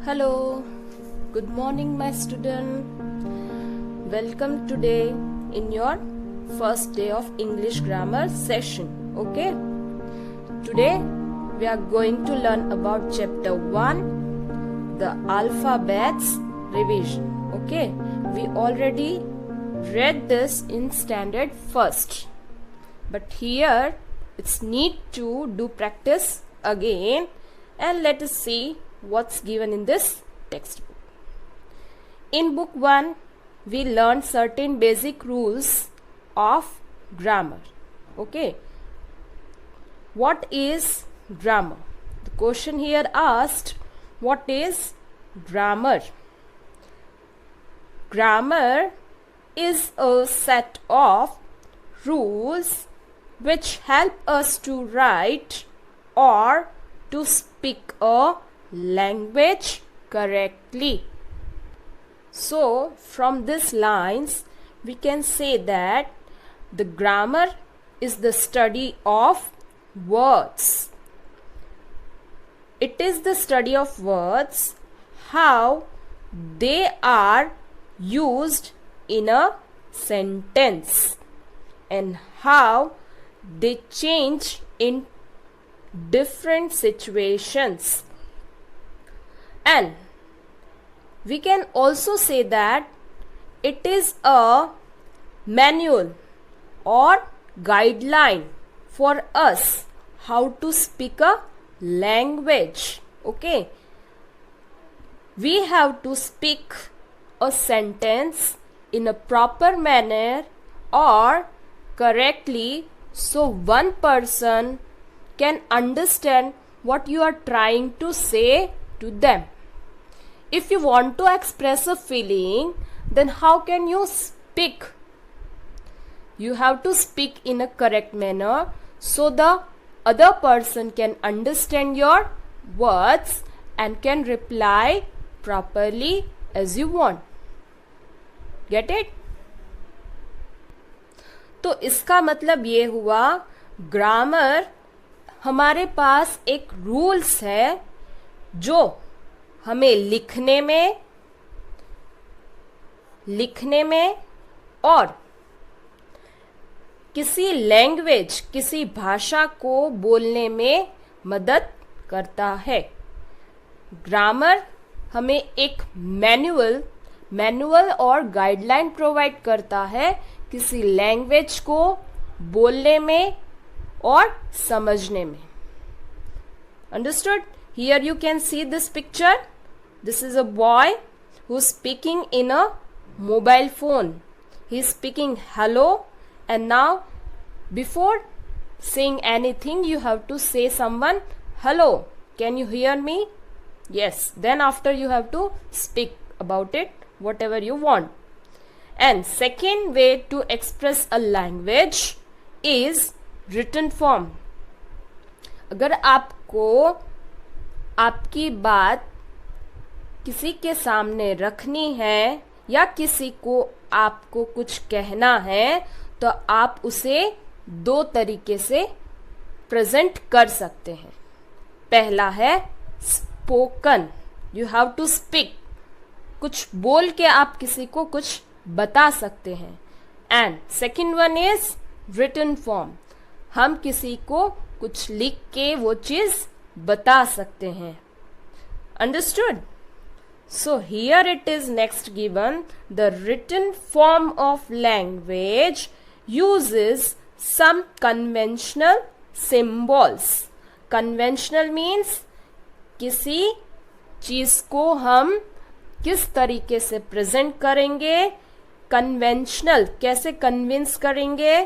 Hello, good morning, my student. Welcome today in your first day of English grammar session. Okay, today we are going to learn about chapter 1, the alphabets revision. Okay, we already read this in standard first, but here it's need to do practice again, and let us see what's given in this textbook. In book 1, we learned certain basic rules of grammar. Okay, what is grammar? The question here asked, what is grammar? Grammar is a set of rules which help us to write or to speak a language correctly. So from these lines we can say that the grammar is the study of words. It is the study of words, how they are used in a sentence and how they change in different situations. And we can also say that it is a manual or guideline for us how to speak a language. Okay, we have to speak a sentence in a proper manner or correctly, so one person can understand what you are trying to say to them. If you want to express a feeling, then how can you speak? You have to speak in a correct manner so the other person can understand your words and can reply properly as you want. Get it? तो इसका मतलब ये हुआ, grammar हमारे पास एक rules है जो हमें लिखने में और किसी लैंग्वेज, किसी भाषा को बोलने में मदद करता है. ग्रामर हमें एक मैनुअल और गाइडलाइन प्रोवाइड करता है किसी लैंग्वेज को बोलने में और समझने में. Understood? Here you can see this picture. This is a boy who's speaking in a mobile phone. He's speaking hello, and now before saying anything you have to say someone hello. Can you hear me? Yes. Then after you have to speak about it, whatever you want. And second way to express a language is written form. अगर आपको आपकी बात किसी के सामने रखनी है या किसी को आपको कुछ कहना है तो आप उसे दो तरीके से प्रेजेंट कर सकते हैं. पहला है spoken. You have to speak. कुछ बोल के आप किसी को कुछ बता सकते हैं. And second one is written form. हम किसी को कुछ लिख के वो चीज बता सकते हैं. Understood? So here it is next given, the written form of language uses some conventional symbols. Conventional means किसी चीज को हम किस तरीके से प्रेजेंट करेंगे, कन्वेंशनल कैसे कन्विंस करेंगे,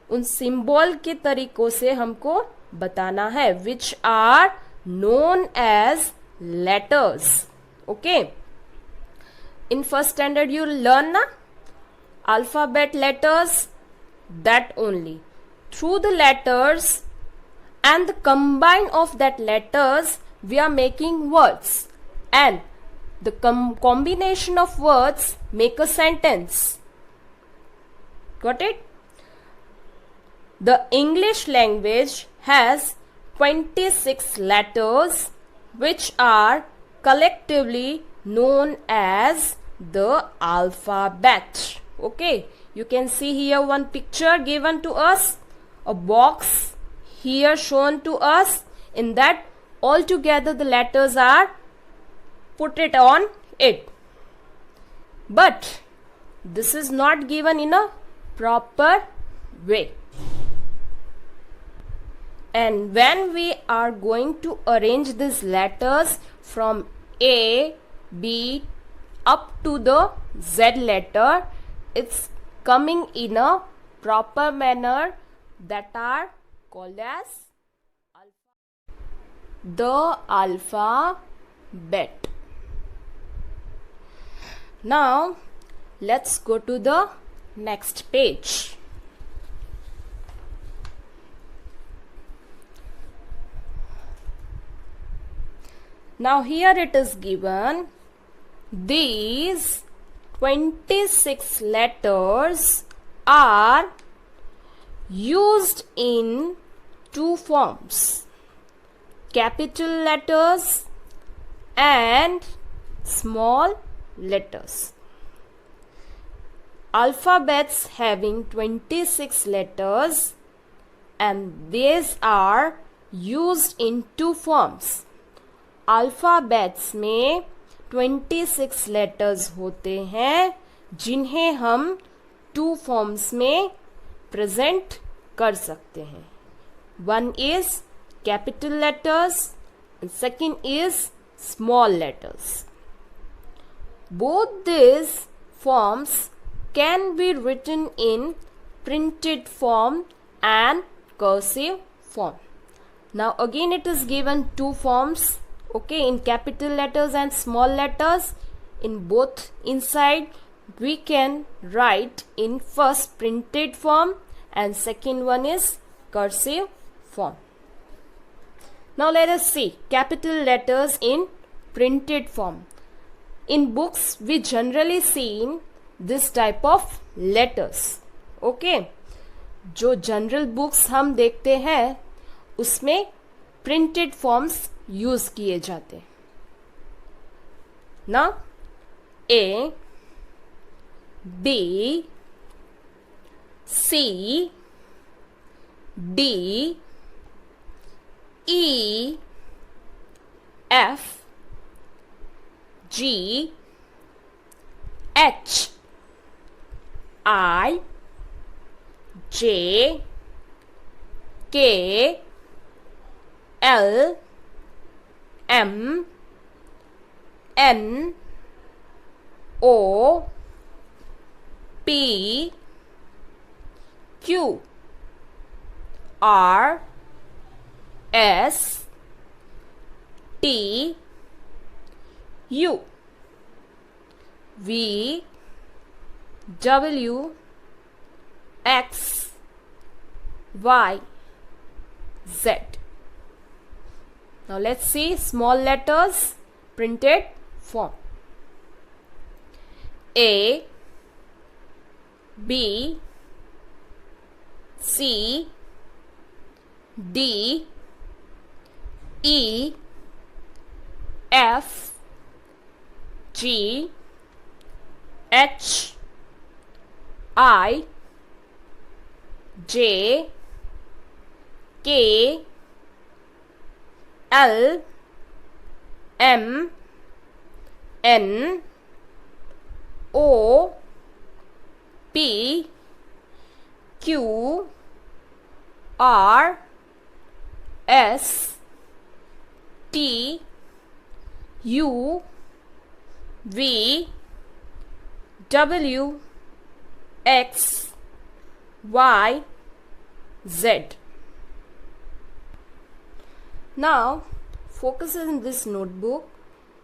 उन सिंबल के तरीकों से हमको बताना है, which are known as letters. Okay, in first standard you learn na alphabet letters, that only through the letters and the combine of that letters we are making words, and the combination of words make a sentence. Got it? The English language has 26 letters which are collectively known as the alphabet. Okay, you can see here one picture given to us, a box here shown to us. In that, all together the letters are put it on it. But this is not given in a proper way. And when we are going to arrange these letters from A, B up to the Z letter, it's coming in a proper manner that are called as the alphabet. Now let's go to the next page. Now here it is given, these 26 letters are used in two forms, capital letters and small letters. Alphabets having 26 letters, and these are used in two forms. Alphabets में 26 letters होते हैं जिन्हें हम two forms में present कर सकते हैं. One is capital letters and second is small letters. Both these forms can be written in printed form and cursive form. Now again it is given two forms, okay, in capital letters and small letters. In both inside we can write in first printed form and second one is cursive form. Now let us see capital letters in printed form. In books we generally see this type of letters. Okay, जो general books हम देखते हैं उसमें printed forms use किए जाते हैं ना. ए, B, C, D, E, F, G, H, I, J, K, L, M, N, O, P, Q, R, S, T, U, V, W, X, Y, Z. Now let's see small letters printed form. A, B, C, D, E, F, G, H, I, J, K, L, M, N, O, P, Q, R, S, T, U, V, W, X, Y, Z. Now focus in this notebook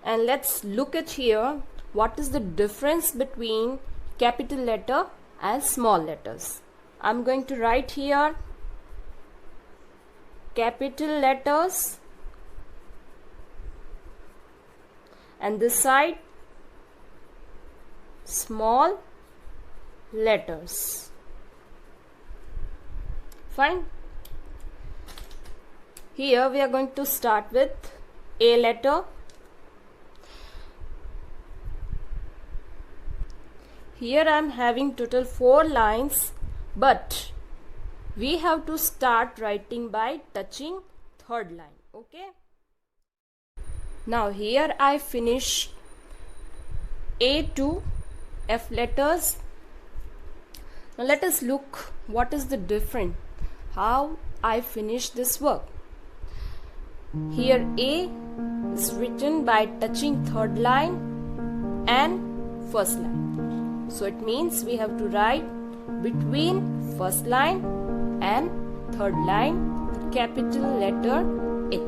and let's look at here what is the difference between capital letter and small letters. I'm going to write here capital letters and this side small letters. Fine. Here we are going to start with A letter. here I am having total 4 lines, but we have to start writing by touching third line. Okay. Now here I finish A to F letters. Now let us look what is the difference, how I finish this work. Here A is written by touching third line and first line. So it means we have to write between first line and third line the capital letter A.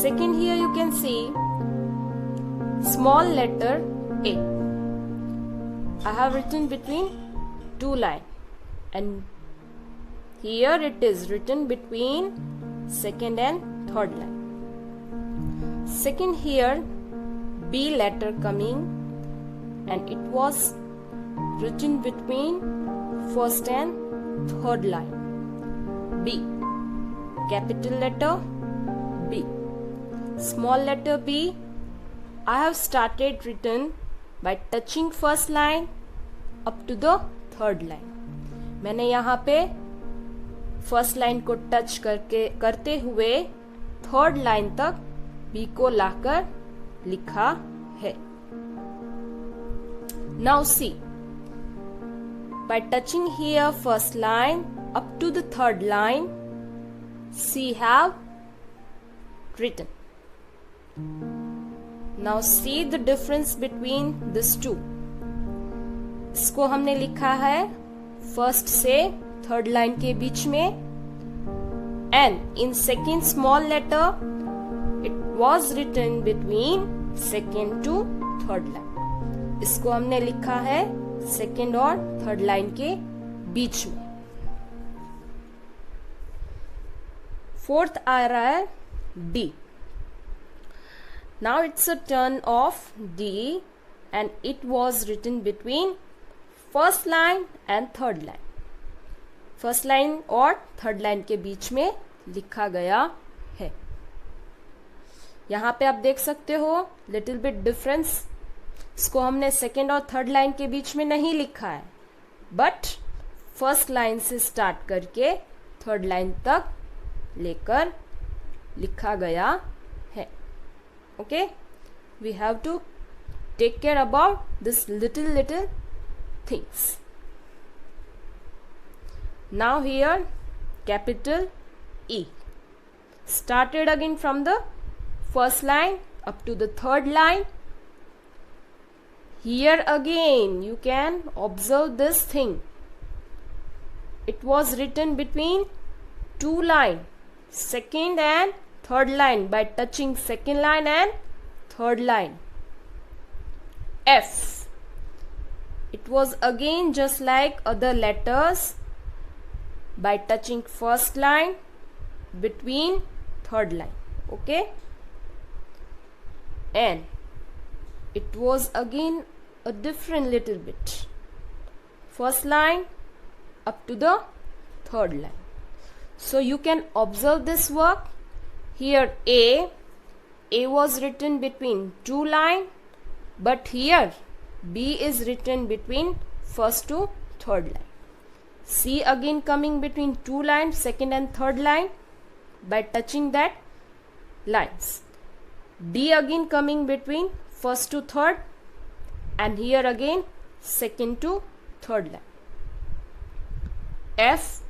Second, here you can see small letter A. I have written between 2 lines, and here it is written between second and third line. Second, here B letter coming, and it was written between first and third line. B, capital letter B. Small letter B, I have started written by touching first line up to the third line. मैंने यहाँ पे first line को touch करते हुए third line तक B को लाकर लिखा है. Now see, by touching here first line up to the third line, C have written. Now see the difference between these two. इसको हमने लिखा है फर्स्ट से थर्ड लाइन के बीच में, and in second small letter it was written between second to third line. इसको हमने लिखा है सेकेंड और थर्ड लाइन के बीच में. फोर्थ आ रहा है D. Now it's a turn of D, and it was written between first line and third line. First line और थर्ड लाइन के बीच में लिखा गया है. यहाँ पे आप देख सकते हो लिटिल बिट डिफरेंस. इसको हमने सेकेंड और थर्ड लाइन के बीच में नहीं लिखा है, बट फर्स्ट लाइन से स्टार्ट करके थर्ड लाइन तक लेकर लिखा गया है. Okay, we have to take care about this little things. Now here capital E, started again from the first line up to the third line. Here again you can observe this thing. It was written between 2 lines, second and third line, by touching second line and third line. F, it was again just like other letters, by touching first line between third line. Okay, and it was again a different little bit, first line up to the third line. So you can observe this work. Here A was written between 2 lines, but here B is written between first to third line. C again coming between 2 lines, second and third line, by touching that lines. D again coming between first to third, and here again second to third line. F,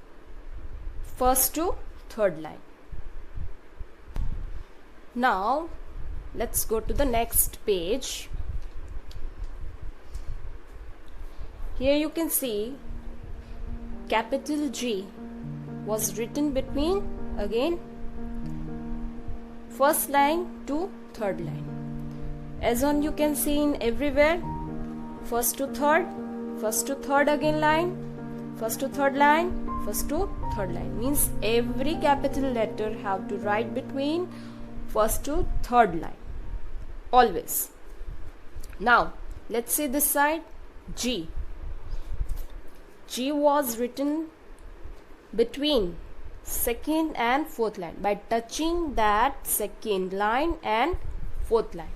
first to third line. Now let's go to the next page. Here you can see capital G was written between again first line to third line. As on you can see in everywhere, first to third again line, first to third line, first to third line, means every capital letter have to write between first to third line always. Now let's see this side. G was written between second and fourth line by touching that second line and fourth line.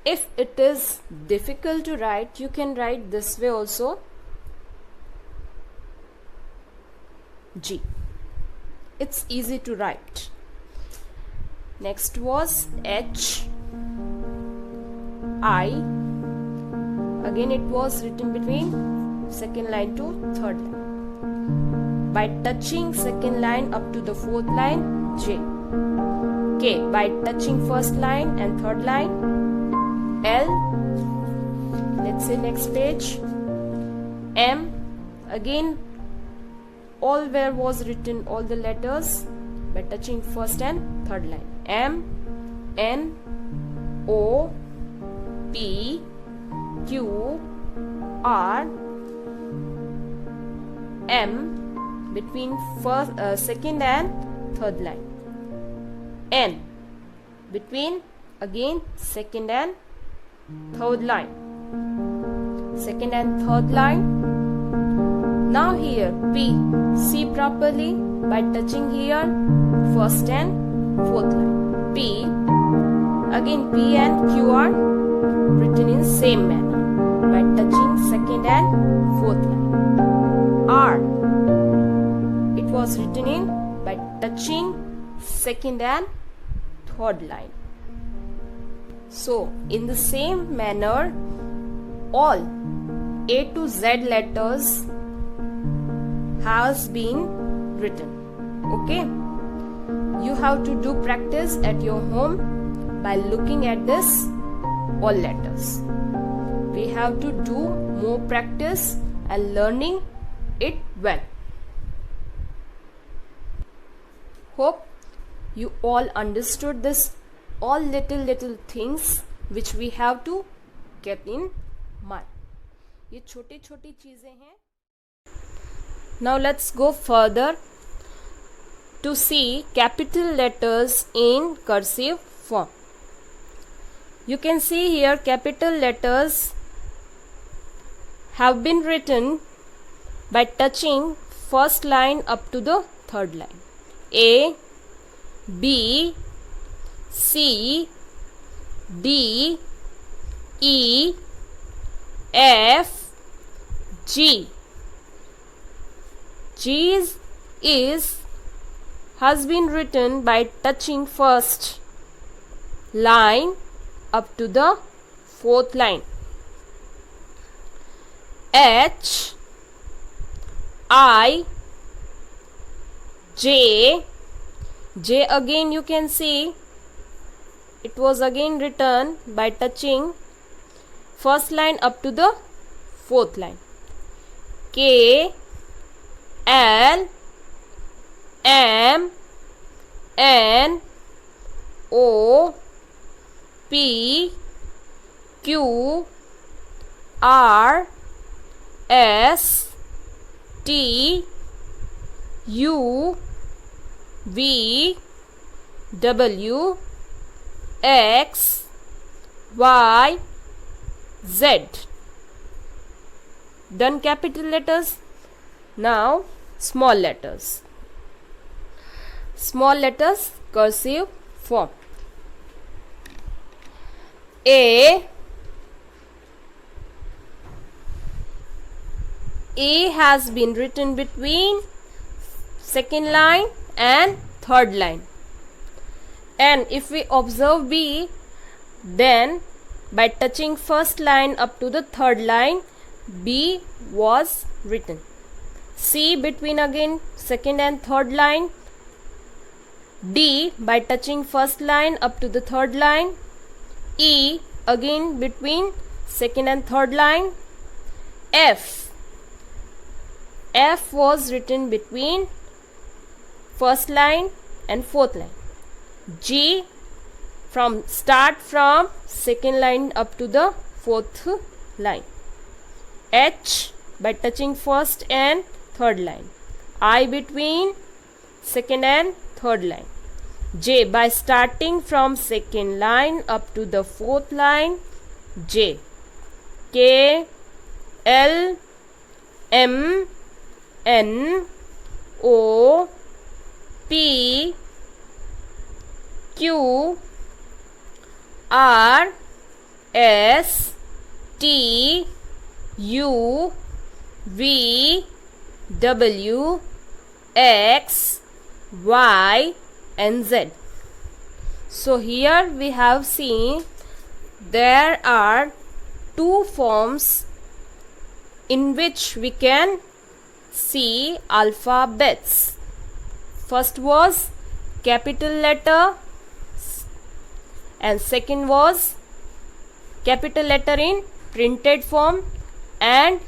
If it is difficult to write, you can write this way also, G. It's easy to write. Next was H, I. Again it was written between second line to third line. By touching second line up to the fourth line, J. K. By touching first line and third line, L. Let's say next page. M. Again all where was written all the letters by touching first and third line. M, N, O, P, Q, R, M between first, second and third line. N between again second and third line. Second and third line. Now here P, see properly by touching here first and fourth line. P, again P and Q are written in same manner by touching second and fourth line. R, it was written in by touching second and third line. So in the same manner all A to Z letters has been written. Okay, you have to do practice at your home by looking at this all letters. We have to do more practice and learning it well. Hope you all understood this all little things which we have to keep in mind. ये छोटी छोटी चीजें हैं. Now let's go further to see capital letters in cursive form. You can see here capital letters have been written by touching first line up to the third line. A, B, C, D, E, F, G. G has been written by touching first line up to the fourth line. H, I, J. J again you can see it was again written by touching first line up to the fourth line. K, L, M, N, O, P, Q, R, S, T, U, V, W, X, Y, Z. Done capital letters. Now small letters. Small letters cursive form. A has been written between second line and third line. And if we observe B, then by touching first line up to the third line, B was written. C between again second and third line. D by touching first line up to the third line. E again between second and third line. F was written between first line and fourth line. G from second line up to the fourth line. H by touching first and third line. I between second and third line. J by starting from second line up to the fourth line. J. K, L, M, N, O, P, Q, R, S T U V W X Y and Z. So here we have seen there are two forms in which we can see alphabets. First was capital letter and second was capital letter in printed form and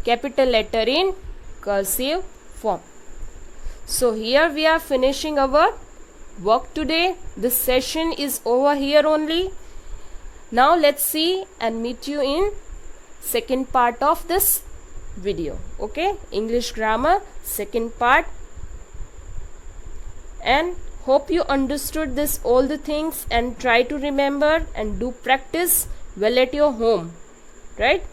capital letter in cursive form. So here we are finishing our work today. This session is over here only. Now let's see and meet you in second part of this video. Okay, English grammar second part. And hope you understood this all the things and try to remember and do practice well at your home, right?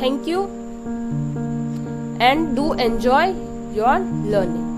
Thank you and do enjoy your learning.